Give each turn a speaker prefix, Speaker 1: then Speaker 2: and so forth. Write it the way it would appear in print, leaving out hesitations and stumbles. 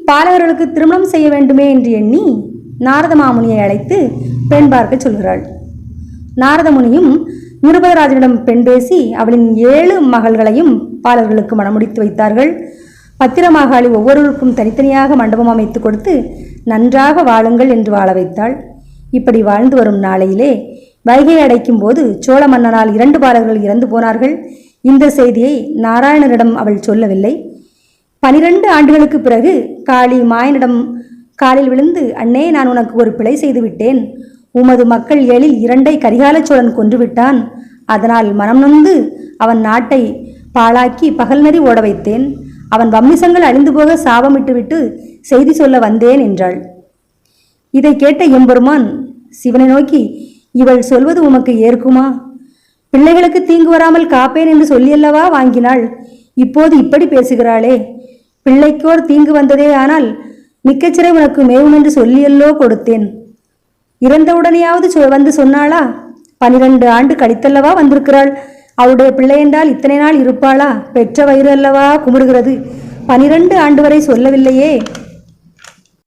Speaker 1: பாலகர்களுக்கு திருமணம் செய்ய வேண்டுமே என்று எண்ணி நாரத மாமுனியை அழைத்து பெண் பார்க்க சொல்கிறாள். நாரத முனியும் நிருபதராஜனிடம் பெண் பேசி அவளின் 7 மகள்களையும் பாலர்களுக்கு மணமுடித்து வைத்தார்கள். பத்திரமாகாளி ஒவ்வொருவருக்கும் தனித்தனியாக மண்டபம் அமைத்து கொடுத்து நன்றாக வாழுங்கள் என்று வாழ வைத்தாள். இப்படி வாழ்ந்து வரும் நாளையிலே வைகை அடைக்கும் போது சோழ மன்னனால் 2 பாலர்கள் இறந்து போனார்கள். இந்த செய்தியை நாராயணரிடம் அவள் சொல்லவில்லை. 12 ஆண்டுகளுக்கு பிறகு காளி மாயனிடம் காலில் விழுந்து, அண்ணே, நான் உனக்கு ஒரு பிழை செய்து விட்டேன். உமது மக்கள் 7இல் 2ஐ கரிகால சோழன் கொன்றுவிட்டான். அதனால் மனம் நொந்து அவன் நாட்டை பாழாக்கி பகல் நெறி ஓட வைத்தேன். அவன் வம்மிசங்கள் அழிந்து போக சாபமிட்டுவிட்டு செய்தி சொல்ல வந்தேன் என்றாள். இதை கேட்ட எம்பெருமான் சிவனை நோக்கி, இவள் சொல்வது உமக்கு ஏற்குமா? பிள்ளைகளுக்கு தீங்கு வராமல் காப்பேன் என்று சொல்லியல்லவா வாங்கினாள். இப்போது இப்படி பேசுகிறாளே. பிள்ளைக்கோர் தீங்கு வந்ததே ஆனால் மிக்கச்சிறை உனக்கு மேவும் என்று சொல்லியல்லோ கொடுத்தேன். இறந்தவுடனேயாவது வந்து சொன்னாளா? 12 ஆண்டு கழித்தல்லவா வந்திருக்கிறாள். அவளுடைய பிள்ளை என்றால் இத்தனை நாள் இருப்பாளா? பெற்ற வயிறு அல்லவா குமுறுகிறது. 12 ஆண்டு வரை சொல்லவில்லையே.